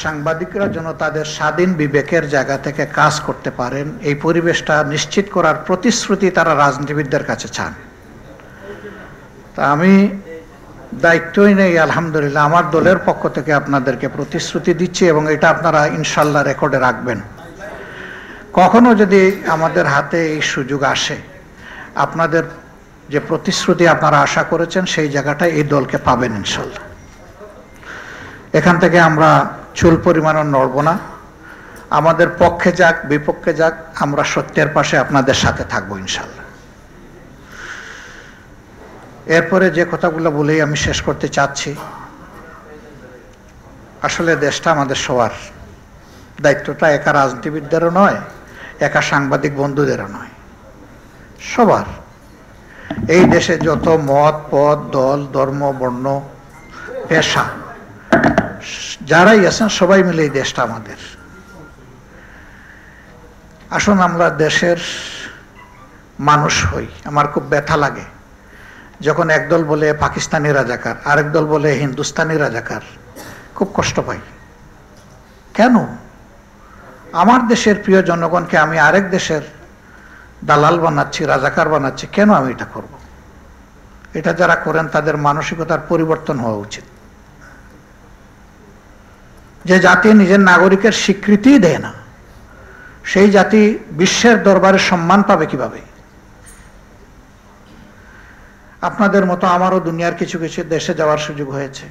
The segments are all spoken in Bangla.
সাংবাদিকরা যেন তাদের স্বাধীন বিবেকের জায়গা থেকে কাজ করতে পারেন, এই পরিবেশটা নিশ্চিত করার প্রতিশ্রুতি তারা রাজনীতিবিদদের কাছে চান। তা আমি দায়িত্বই নেই, আলহামদুলিল্লাহ আমার দলের পক্ষ থেকে আপনাদেরকে প্রতিশ্রুতি দিচ্ছি এবং এটা আপনারা ইনশাল্লাহ রেকর্ডে রাখবেন। কখনো যদি আমাদের হাতে এই সুযোগ আসে, আপনাদের যে প্রতিশ্রুতি আপনারা আশা করেছেন সেই জায়গাটায় এই দলকে পাবেন ইনশাল্লাহ। এখান থেকে আমরা চুল পরিমাণও নড়ব না। আমাদের পক্ষে যাক বিপক্ষে যাক, আমরা সত্যের পাশে আপনাদের সাথে থাকবো ইনশাল্লাহ। এরপরে যে কথাগুলো বলেই আমি শেষ করতে চাচ্ছি, আসলে দেশটা আমাদের সবার, দায়িত্বটা একা রাজনীতিবিদদেরও নয়, একা সাংবাদিক বন্ধুদেরও নয়, সবার। এই দেশে যত মত পদ দল ধর্ম বর্ণ পেশা যারাই আছেন সবাই মিলে এই দেশটা আমাদের। আসুন আমরা দেশের মানুষ হই। আমার খুব ব্যথা লাগে যখন একদল বলে পাকিস্তানি রাজাকার, আরেক দল বলে হিন্দুস্তানি রাজাকার। খুব কষ্ট পাই। কেন? আমার দেশের প্রিয় জনগণকে আমি আরেক দেশের দালাল বানাচ্ছি, রাজাকার বানাচ্ছি, কেন আমি এটা করব? এটা যারা করেন তাদের মানসিকতার পরিবর্তন হওয়া উচিত। যে জাতি নিজের নাগরিকের স্বীকৃতি দেয় না, সেই জাতি বিশ্বের দরবারে সম্মান পাবে কিভাবে? আপনাদের মতো আমারও দুনিয়ার কিছু কিছু দেশে যাওয়ার সুযোগ হয়েছে।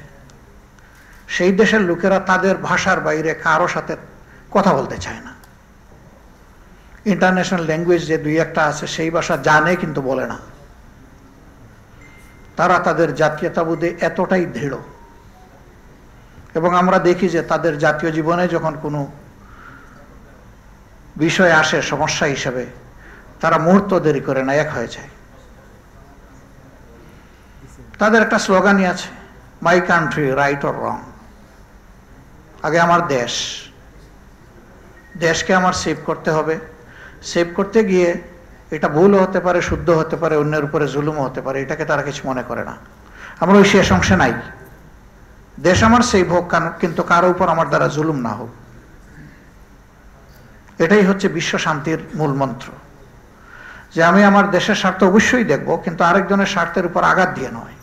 সেই দেশের লোকেরা তাদের ভাষার বাইরে কারো সাথে কথা বলতে চায় না। ইন্টারন্যাশনাল ল্যাঙ্গুয়েজ যে দুই একটা আছে সেই ভাষা জানে কিন্তু বলে না। তারা তাদের জাতীয়তাবোধে এতটাই দৃঢ়, এবং আমরা দেখি যে তাদের জাতীয় জীবনে যখন কোনো বিষয় আসে সমস্যা হিসেবে, তারা মুহূর্ত দেরি করে না, এক হয়ে যায়। তাদের একটা স্লোগানই আছে, my country right or wrong. আগে আমার দেশ, দেশকে আমার সেভ করতে হবে। সেভ করতে গিয়ে এটা ভুলও হতে পারে, শুদ্ধ হতে পারে, অন্যের উপরে জুলুমও হতে পারে, এটাকে তারা কিছু মনে করে না। আমরা ওই শেষ অংশে নাই। দেশ আমার সেভ হোক, কিন্তু কারো উপর আমার দ্বারা জুলুম না হোক। এটাই হচ্ছে বিশ্ব শান্তির মূল মন্ত্র, যে আমি আমার দেশের স্বার্থ অবশ্যই দেখব, কিন্তু আরেকজনের স্বার্থের উপর আঘাত দিয়ে নয়।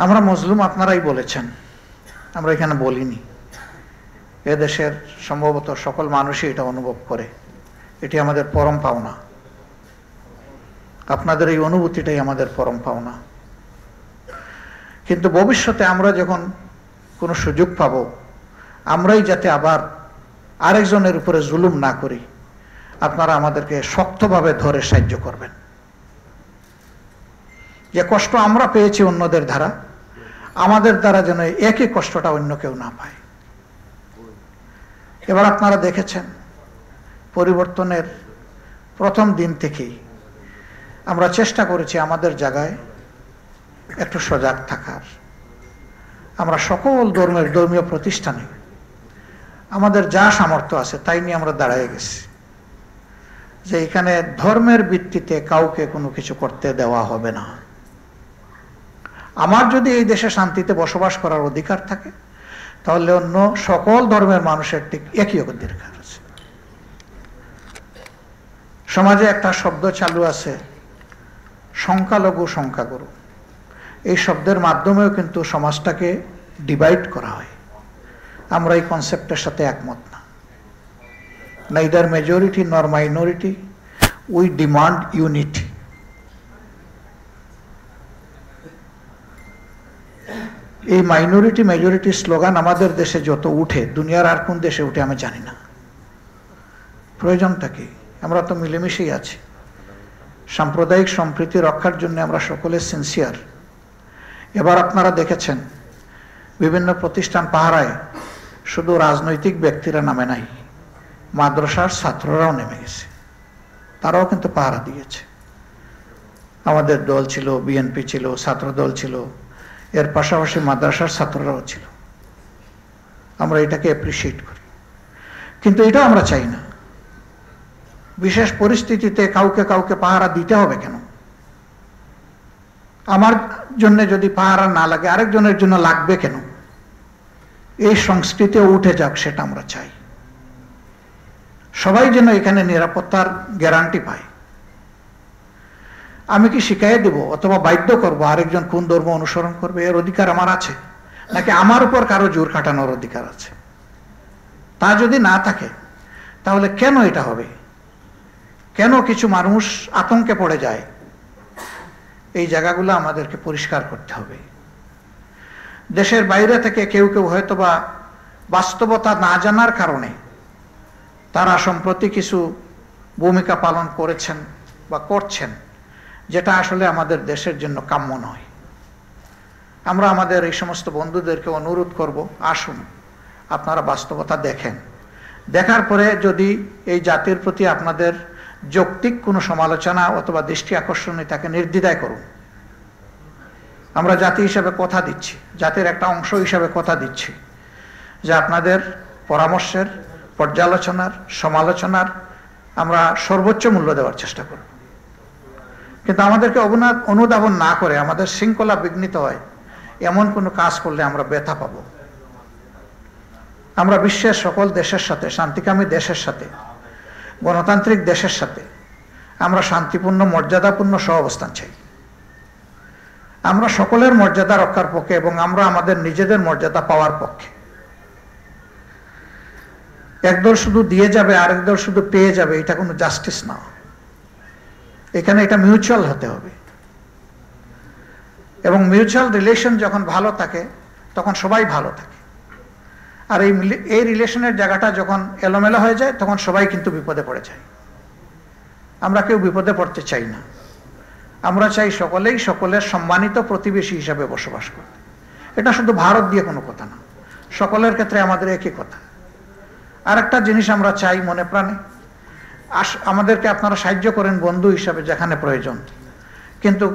আমরা মজলুম আপনারাই বলেছেন, আমরা এখানে বলিনি। এদেশের সম্ভবত সকল মানুষই এটা অনুভব করে। এটি আমাদের পরম পাওনা। আপনাদের এই অনুভূতিটাই আমাদের পরম পাওনা। কিন্তু ভবিষ্যতে আমরা যখন কোনো সুযোগ পাব, আমরাই যাতে আবার আরেকজনের উপরে জুলুম না করি, আপনারা আমাদেরকে শক্তভাবে ধরে সাহায্য করবেন। যে কষ্ট আমরা পেয়েছি অন্যদের দ্বারা, আমাদের দ্বারা যেন একই কষ্টটা অন্য কেউ না পায়। এবার আপনারা দেখেছেন পরিবর্তনের প্রথম দিন থেকেই আমরা চেষ্টা করেছি আমাদের জায়গায় একটু সজাগ থাকার। আমরা সকল ধর্মীয় প্রতিষ্ঠানে আমাদের যা সামর্থ্য আছে তাই নিয়ে আমরা দাঁড়ায় গেছি, যে এখানে ধর্মের ভিত্তিতে কাউকে কোনো কিছু করতে দেওয়া হবে না। আমার যদি এই দেশে শান্তিতে বসবাস করার অধিকার থাকে, তাহলে অন্য সকল ধর্মের মানুষের ঠিক একই অধিকার আছে। সমাজে একটা শব্দ চালু আছে, সংখ্যালঘু সংখ্যাগুরু। এই শব্দের মাধ্যমেও কিন্তু সমাজটাকে ডিভাইড করা হয়। আমরা এই কনসেপ্টের সাথে একমত না। নাইদার মেজরিটি নর মাইনরিটি, উই ডিমান্ড ইউনিটি। এই মাইনরিটি মেজরিটি স্লোগান আমাদের দেশে যত উঠে, দুনিয়ার আর কোন দেশে উঠে আমি জানি না। প্রয়োজনটা কি? আমরা তো মিলেমিশেই আছি। সাম্প্রদায়িক সম্প্রীতি রক্ষার জন্য আমরা সকলে সিনসিয়ার। এবার আপনারা দেখেছেন বিভিন্ন প্রতিষ্ঠান পাহারায় শুধু রাজনৈতিক ব্যক্তিরা নামে নাই, মাদ্রাসার ছাত্ররাও নেমে গেছে। তারাও কিন্তু পাহারা দিয়েছে। আমাদের দল ছিল, বিএনপি ছিল, ছাত্র দল ছিল, এর পাশাপাশি মাদ্রাসার ছাত্ররাও ছিল। আমরা এটাকে অ্যাপ্রিসিয়েট করি, কিন্তু এটাও আমরা চাই না বিশেষ পরিস্থিতিতে কাউকে কাউকে পাহারা দিতে হবে কেন? আমার জন্য যদি পাহারা না লাগে আরেকজনের জন্য লাগবে কেন? এই সংস্কৃতিও উঠে যাক, সেটা আমরা চাই। সবাই যেন এখানে নিরাপত্তার গ্যারান্টি পায়। আমি কি শিখাইয়ে দেব অথবা বাধ্য করব আরেকজন কোন ধর্ম অনুসরণ করবে? এর অধিকার আমার আছে? নাকি আমার উপর কারো জোর খাটানোর অধিকার আছে? তা যদি না থাকে তাহলে কেন এটা হবে? কেন কিছু মানুষ আতঙ্কে পড়ে যায়? এই জায়গাগুলো আমাদেরকে পরিষ্কার করতে হবে। দেশের বাইরে থেকে কেউ কেউ হয়তোবা বাস্তবতা না জানার কারণে তারা সম্প্রতি কিছু ভূমিকা পালন করেছেন বা করছেন, যেটা আসলে আমাদের দেশের জন্য কাম্য নয়। আমরা আমাদের এই সমস্ত বন্ধুদেরকে অনুরোধ করব, আসুন আপনারা বাস্তবতা দেখেন। দেখার পরে যদি এই জাতির প্রতি আপনাদের যৌক্তিক কোনো সমালোচনা অথবা দৃষ্টি আকর্ষণে তাকে নির্দ্বিধায় করুন। আমরা জাতি হিসাবে কথা দিচ্ছি, জাতির একটা অংশ হিসাবে কথা দিচ্ছি যে আপনাদের পরামর্শের, পর্যালোচনার, সমালোচনার আমরা সর্বোচ্চ মূল্য দেওয়ার চেষ্টা করব। কিন্তু আমাদেরকে অনুধাবন না করে আমাদের শৃঙ্খলা বিঘ্নিত হয় এমন কোনো কাজ করলে আমরা ব্যথা পাব। আমরা বিশ্বের সকল দেশের সাথে, শান্তিকামী দেশের সাথে, গণতান্ত্রিক দেশের সাথে আমরা শান্তিপূর্ণ, মর্যাদাপূর্ণ সহাবস্থান চাই। আমরা সকলের মর্যাদা রক্ষার পক্ষে এবং আমরা আমাদের নিজেদের মর্যাদা পাওয়ার পক্ষে। একদল শুধু দিয়ে যাবে, আরেক দল শুধু পেয়ে যাবে, এটা কোনো জাস্টিস না। এখানে এটা মিউচুয়াল হতে হবে, এবং মিউচুয়াল রিলেশন যখন ভালো থাকে তখন সবাই ভালো থাকে। আর এই রিলেশনের জায়গাটা যখন এলোমেলো হয়ে যায় তখন সবাই কিন্তু বিপদে পড়ে যায়। আমরা কেউ বিপদে পড়তে চাই না। আমরা চাই সকলেই সকলের সম্মানিত প্রতিবেশী হিসাবে বসবাস করতে। এটা শুধু ভারত দিয়ে কোনো কথা না, সকলের ক্ষেত্রে আমাদের একই কথা। আর একটা জিনিস আমরা চাই মনে প্রাণে, আমাদেরকে আপনারা সাহায্য করেন বন্ধু হিসাবে যেখানে প্রয়োজন, কিন্তু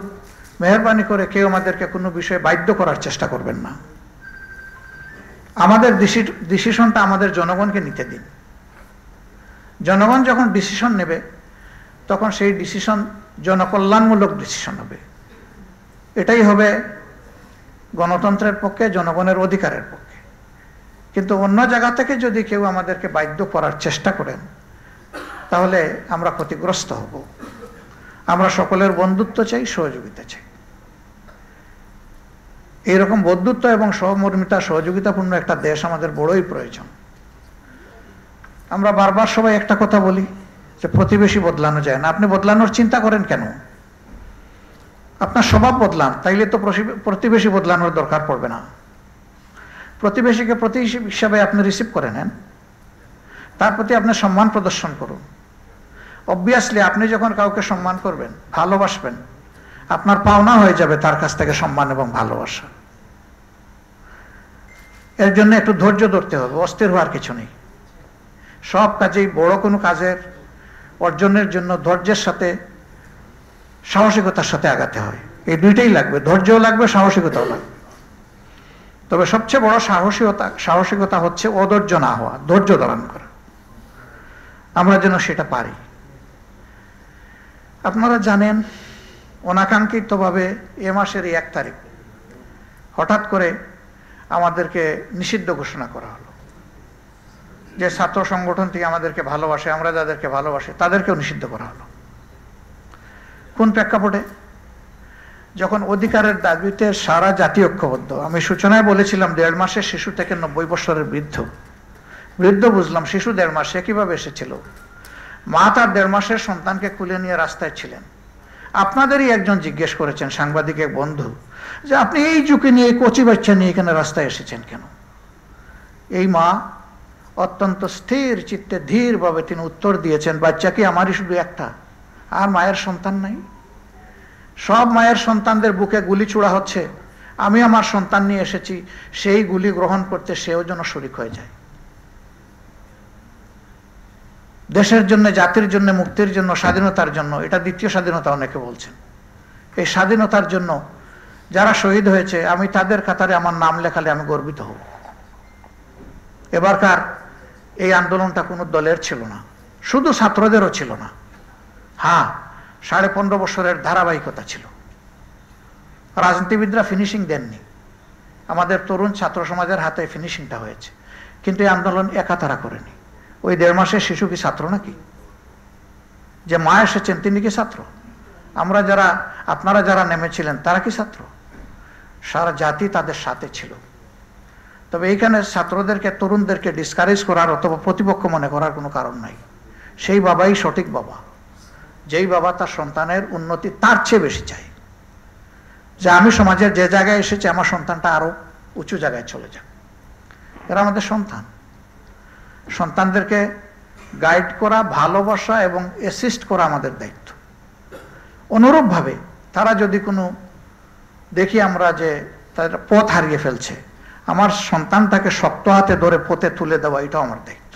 মেহরবানি করে কেউ আমাদেরকে কোনো বিষয়ে বাধ্য করার চেষ্টা করবেন না। আমাদের ডিসিশনটা আমাদের জনগণকে নিতে দিন। জনগণ যখন ডিসিশন নেবে তখন সেই ডিসিশন জনকল্যাণমূলক ডিসিশন হবে। এটাই হবে গণতন্ত্রের পক্ষে, জনগণের অধিকারের পক্ষে। কিন্তু অন্য জায়গা থেকে যদি কেউ আমাদেরকে বাধ্য করার চেষ্টা করেন তাহলে আমরা ক্ষতিগ্রস্ত হব। আমরা সকলের বন্ধুত্ব চাই, সহযোগিতা চাই। এইরকম বন্ধুত্ব এবং সহমর্মিতা, সহযোগিতাপূর্ণ একটা দেশ আমাদের বড়ই প্রয়োজন। আমরা বারবার সবাই একটা কথা বলি যে প্রতিবেশী বদলানো যায় না। আপনি বদলানোর চিন্তা করেন কেন? আপনার স্বভাব বদলান, তাইলে তো প্রতিবেশী বদলানোর দরকার পড়বে না। প্রতিবেশীকে প্রতিবেশী হিসাবে আপনি রিসিভ করে নেন, তার প্রতি আপনি সম্মান প্রদর্শন করুন। অবভিয়াসলি আপনি যখন কাউকে সম্মান করবেন, ভালোবাসবেন, আপনার পাওনা হয়ে যাবে তার কাছ থেকে সম্মান এবং ভালোবাসা। এর জন্য একটু ধৈর্য ধরতে হবে, অস্থির হওয়ার কিছু নেই। সব কাজেই বড় কোনো কাজের অর্জনের জন্য ধৈর্যের সাথে সাহসিকতার সাথে আগাতে হয়। এই দুইটাই লাগবে, ধৈর্যও লাগবে, সাহসিকতাও লাগবে। তবে সবচেয়ে বড় সাহসিকতা হচ্ছে অধৈর্য না হওয়া, ধৈর্য ধারণ করা। আমরা যেন সেটা পারি। আপনারা জানেন অনাকাঙ্ক্ষিতভাবে এ মাসের 1 তারিখ হঠাৎ করে আমাদেরকে নিষিদ্ধ ঘোষণা করা হলো। যে ছাত্র সংগঠনটি আমাদেরকে ভালোবাসে, আমরা যাদেরকে ভালোবাসি তাদেরকেও নিষিদ্ধ করা হলো। কোন প্রেক্ষাপটে? যখন অধিকারের দাবিতে সারা জাতি ঐক্যবদ্ধ। আমি সূচনায় বলেছিলাম 1.5 মাসের শিশু থেকে 90 বছরের বৃদ্ধ বুঝলাম, শিশু 1.5 মাস কিভাবে এসেছিল? মা তার 1.5 মাসের সন্তানকে কুলে নিয়ে রাস্তায় ছিলেন। আপনাদেরই একজন জিজ্ঞেস করেছেন, সাংবাদিক এক বন্ধু, যে আপনি এই ঝুঁকি নিয়ে, এই কচি বাচ্চা নিয়ে এখানে রাস্তায় এসেছেন কেন? এই মা অত্যন্ত স্থির চিত্তে ধীরভাবে তিনি উত্তর দিয়েছেন, বাচ্চা কি আমারই শুধু একটা? আর মায়ের সন্তান নাই? সব মায়ের সন্তানদের বুকে গুলি ছোড়া হচ্ছে, আমি আমার সন্তান নিয়ে এসেছি, সেই গুলি গ্রহণ করতে সেও যেন শরীক হয়ে যায়। দেশের জন্য, জাতির জন্য, মুক্তির জন্য, স্বাধীনতার জন্য, এটা দ্বিতীয় স্বাধীনতা অনেকে বলছেন। এই স্বাধীনতার জন্য যারা শহীদ হয়েছে, আমি তাদের কাতারে আমার নাম লেখালে আমি গর্বিত হব। এবারকার এই আন্দোলনটা কোনো দলের ছিল না, শুধু ছাত্রদেরও ছিল না। হ্যাঁ, 15.5 বছরের ধারাবাহিকতা ছিল। রাজনীতিবিদরা ফিনিশিং দেননি, আমাদের তরুণ ছাত্র সমাজের হাতে ফিনিশিংটা হয়েছে। কিন্তু এই আন্দোলন একা তারা করেনি। ওই 1.5 মাসের শিশু কি ছাত্র নাকি? যে মা এসেছেন তিনি কি ছাত্র? আমরা যারা, আপনারা যারা নেমেছিলেন তারা কি ছাত্র? সারা জাতি তাদের সাথে ছিল। তবে এইখানে ছাত্রদেরকে, তরুণদেরকে ডিসকারেজ করার অথবা প্রতিপক্ষ মনে করার কোনো কারণ নাই। সেই বাবাই সঠিক বাবা, যেই বাবা তার সন্তানের উন্নতি তার চেয়ে বেশি চায়, যে আমি সমাজের যে জায়গায় এসেছি আমার সন্তানটা আরো উঁচু জায়গায় চলে যাক। এরা আমাদের সন্তান। সন্তানদেরকে গাইড করা, ভালোবাসা এবং অ্যাসিস্ট করা আমাদের দায়িত্ব। অনুরূপভাবে তারা যদি কোনো দেখি আমরা যে তারা পথ হারিয়ে ফেলছে, আমার সন্তানটাকে শক্ত হাতে ধরে পথে তুলে দেওয়া, এটাও আমার দায়িত্ব।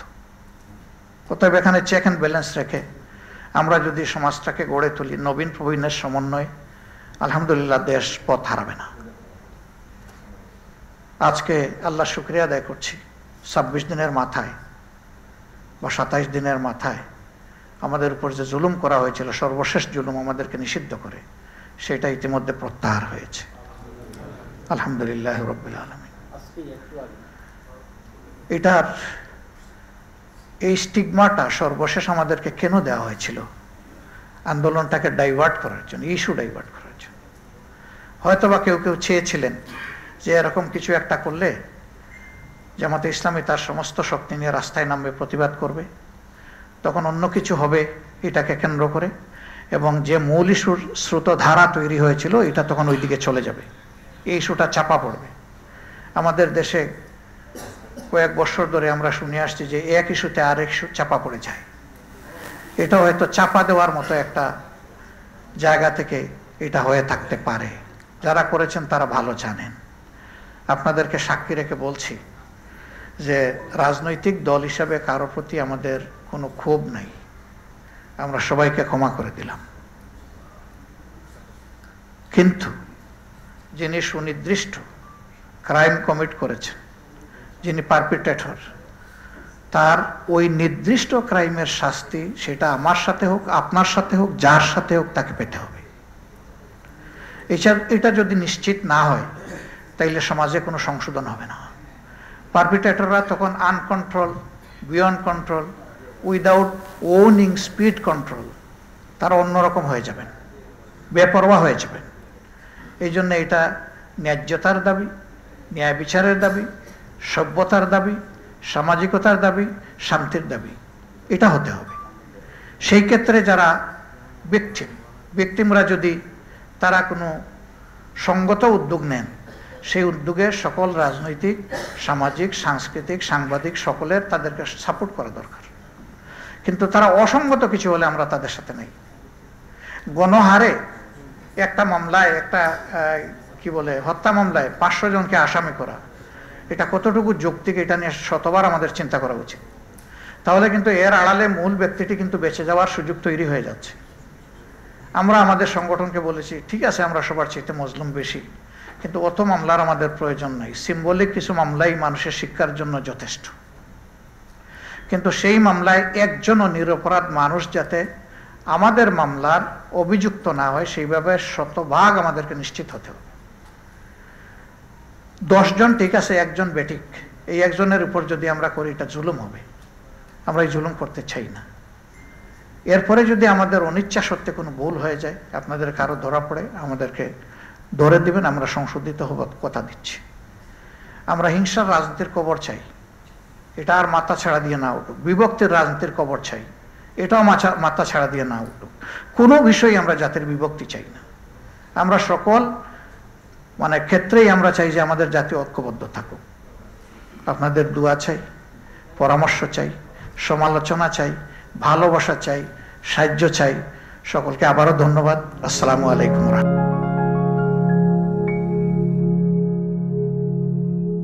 অতএব এখানে চেক অ্যান্ড ব্যালেন্স রেখে আমরা যদি সমাজটাকে গড়ে তুলি নবীন প্রবীণের সমন্বয়ে, আলহামদুলিল্লাহ দেশ পথ হারাবে না। আজকে আল্লাহ শুকরিয়া আদায় করছি, 26 দিনের মাথায় বা 27 দিনের মাথায় আমাদের উপর যে জুলুম করা হয়েছিল, সর্বশেষ জুলুম আমাদেরকে নিষিদ্ধ করে, সেটা ইতিমধ্যে প্রত্যাহার হয়েছে। আলহামদুলিল্লাহ রাব্বিল আলামিন। এটার এই স্টিগমাটা সর্বশেষ আমাদেরকে কেন দেওয়া হয়েছিল? আন্দোলনটাকে ডাইভার্ট করার জন্য, ইস্যু ডাইভার্ট করার জন্য। হয়তোবা কেউ কেউ চেয়েছিলেন যে এরকম কিছু একটা করলে জামাতে ইসলামী তার সমস্ত শক্তি নিয়ে রাস্তায় নামবে, প্রতিবাদ করবে, তখন অন্য কিছু হবে এটাকে কেন্দ্র করে, এবং যে মূল ইস্যুর স্রোতধারা তৈরি হয়েছিল এটা তখন ওই দিকে চলে যাবে, এই ইস্যুটা চাপা পড়বে। আমাদের দেশে কয়েক বছর ধরে আমরা শুনে আসছি যে এক ইস্যুতে আরেক ইস্যু চাপা পড়ে যায়। এটা হয়তো চাপা দেওয়ার মতো একটা জায়গা থেকে এটা হয়ে থাকতে পারে। যারা করেছেন তারা ভালো জানেন। আপনাদেরকে সাক্ষী রেখে বলছি যে রাজনৈতিক দল হিসাবে কারো প্রতি আমাদের কোনো ক্ষোভ নাই, আমরা সবাইকে ক্ষমা করে দিলাম। কিন্তু যিনি সুনির্দিষ্ট ক্রাইম কমিট করেছেন, যিনি পারপিট্রেটর, তার ওই নির্দিষ্ট ক্রাইমের শাস্তি, সেটা আমার সাথে হোক, আপনার সাথে হোক, যার সাথে হোক, তাকে পেতে হবে। এটা যদি নিশ্চিত না হয় তাইলে সমাজে কোনো সংশোধন হবে না। পারপিট্রেটররা তখন uncontrolled, beyond control, without owning speed control, তারা অন্যরকম হয়ে যাবেন, বেপরোয়া হয়ে যাবেন। এই জন্য এটা ন্যায্যতার দাবি, ন্যায় বিচারের দাবি, সভ্যতার দাবি, সামাজিকতার দাবি, শান্তির দাবি, এটা হতে হবে। সেই ক্ষেত্রে যারা ভিকটিমরা যদি তারা কোনো সঙ্গত উদ্যোগ নেন, সেই উদ্যোগে সকল রাজনৈতিক, সামাজিক, সাংস্কৃতিক, সাংবাদিক সকলের তাদেরকে সাপোর্ট করা দরকার। কিন্তু তারা অসঙ্গত কিছু হলে আমরা তাদের সাথে নেই। গণহারে একটা মামলায়, একটা কি বলে হত্যা মামলায় 500 জনকে আসামি করা, এটা কতটুকু যৌক্তিক, এটা নিয়ে শতবার আমাদের চিন্তা করা উচিত। তাহলে কিন্তু এর আড়ালে মূল ব্যক্তিটি কিন্তু বেঁচে যাওয়ার সুযোগ তৈরি হয়ে যাচ্ছে। আমরা আমাদের সংগঠনকে বলেছি, ঠিক আছে আমরা সবার চাইতে মজলুম বেশি, কিন্তু অত মামলার আমাদের প্রয়োজন নাই। সিম্বলিক কিছু মামলাই মানুষের শিক্ষার জন্য যথেষ্ট। কিন্তু সেই মামলায় একজনও নিরপরাধ মানুষ যাতে আমাদের মামলার অভিযুক্ত না হয়, সেইভাবে শতভাগ আমাদেরকে নিশ্চিত হতে হবে। 10 জন ঠিক আছে, একজন বেঠিক, এই একজনের উপর যদি আমরা করি এটা জুলুম হবে। আমরা এই জুলুম করতে চাই না। এরপরে যদি আমাদের অনিচ্ছা সত্ত্বে কোনো ভুল হয়ে যায়, আপনাদের কারো ধরা পড়ে, আমাদেরকে ধরে দিবেন, আমরা সংশোধিত হবার কথা দিচ্ছি। আমরা হিংসার রাজনীতির কবর চাই, এটা আর মাথা ছাড়া দিয়ে না উঠুক। বিভক্তির রাজনীতির কবর চাই, এটাও মাথা ছাড়া দিয়ে না উঠুক। কোনো বিষয়ে আমরা জাতির বিভক্তি চাই না। আমরা সকল ক্ষেত্রেই আমরা চাই যে আমাদের জাতি ঐক্যবদ্ধ থাকুক। আপনাদের দোয়া চাই, পরামর্শ চাই, সমালোচনা চাই, ভালোবাসা চাই, সাহায্য চাই। সকলকে আবারও ধন্যবাদ। আসসালামু আলাইকুম।